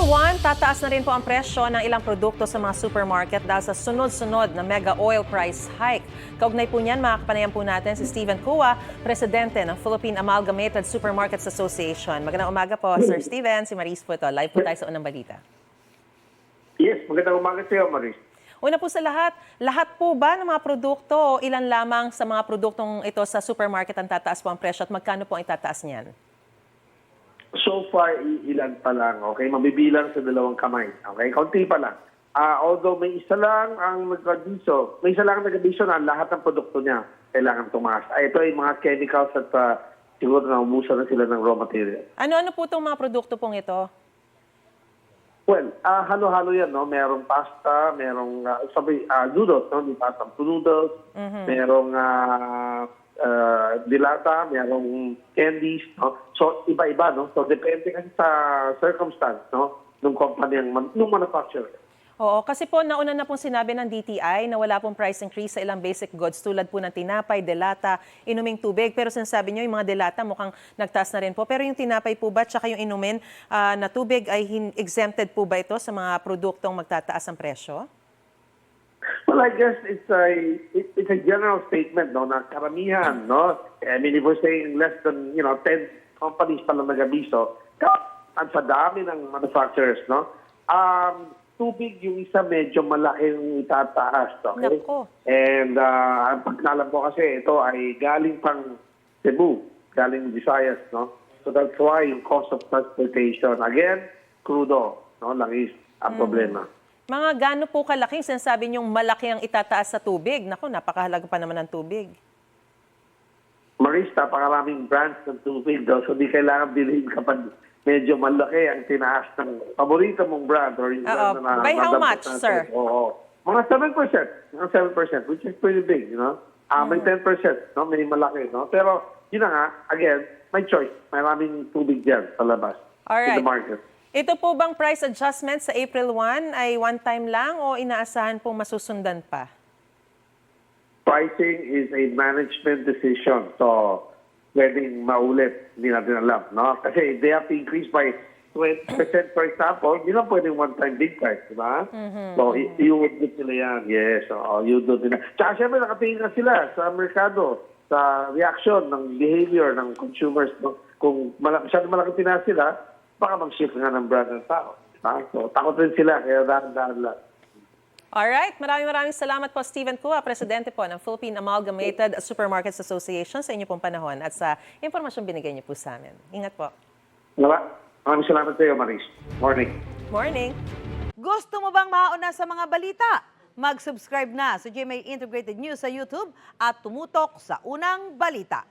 April 1, tataas na rin po ang presyo ng ilang produkto sa mga supermarket dahil sa sunod-sunod na mega oil price hike. Kaugnay po niyan, makakapanayan po natin si Steven Cua, Presidente ng Philippine Amalgamated Supermarkets Association. Magandang umaga po, Sir Steven. Si Maris po ito. Live po tayo sa Unang Balita. Yes, magandang umaga sa iyo, Maris. Una po sa lahat po ba ng mga produkto o ilan lamang sa mga produktong ito sa supermarket ang tataas po ang presyo at magkano po ang itataas niyan? So far, ilan pa lang, okay? Mabibilang sa dalawang kamay, okay? Kaunti pa lang. Although may isa lang ang nag-abiso, na lahat ng produkto niya kailangan tumaas. Ito ay mga chemicals at siguro na umusan na sila ng raw material. Ano-ano po itong mga produkto pong ito? Well, halo-halo yan, no? Merong pasta, merong noodles, no? May pasta noodles, merong dilata, merong candies, no? So, iba-iba, no? So, depende kasi sa circumstance, no? Nung company, nung manufacturer. Oo, kasi po nauna na pong sinabi ng DTI na wala pong price increase sa ilang basic goods tulad po ng tinapay, delata, inuming tubig. Pero sinasabi nyo yung mga delata mukhang nagtaas na rin po. Pero yung tinapay po ba tsaka yung inumin na tubig ay exempted po ba ito sa mga produktong magtataas ang presyo? Well, I guess it's a general statement, no, na karamihan, no. I mean, if we're saying less than 10 companies pa lang nag-abiso, at sa dami ng manufacturers, no. Tubig yung isa medyo malaki yung itataas, okay? Nako. And ang pagkalam ko kasi ito ay galing pang Cebu, galing Visayas, no. So that's why yung cost of transportation, again, crudo, no, langis ang problema. Mga gaano po kalaking sinasabi niyong malaki ang itataas sa tubig? Naku, napakahalaga pa naman ng tubig. Maris, napakaraming brands ng tubig daw. So di kailangan bilhin kapag medyo malaki ang tinaas ng paborito mong brand or yung brand na by how much, natin. sir? Oo. Mga 7%. Which is pretty big, you know. May 10%, no? May malaki, no? Pero, yun na nga, again, may choice. Maraming tubig dyan sa labas. Alright. In the market. Ito po bang price adjustment sa April 1 ay one time lang o inaasahan pong masusundan pa? Pricing is a management decision. So, pwedeng maulit, hindi natin alam, no? Kasi they have to increase by 20%, for example, hindi lang pwedeng one-time big price, di ba? So, you would do nila yan. Yes, you do nila. Tsaka syempre, nakatingin na sila sa merkado, sa reaction ng behavior ng consumers. No? Kung masyadong malaki tinaas sila, baka mag-shift nga ng brand ng tao. Diba? So, takot rin sila, kaya dahan-dahan lang. Alright, maraming salamat po, Steven Cua, Presidente po ng Philippine Amalgamated Supermarkets Association sa inyo pong panahon at sa impormasyong binigay niyo po sa amin. Ingat po. Maraming salamat sa iyo, Maris. Morning. Morning. Gusto mo bang mauna sa mga balita? Mag-subscribe na sa GMA Integrated News sa YouTube at tumutok sa Unang Balita.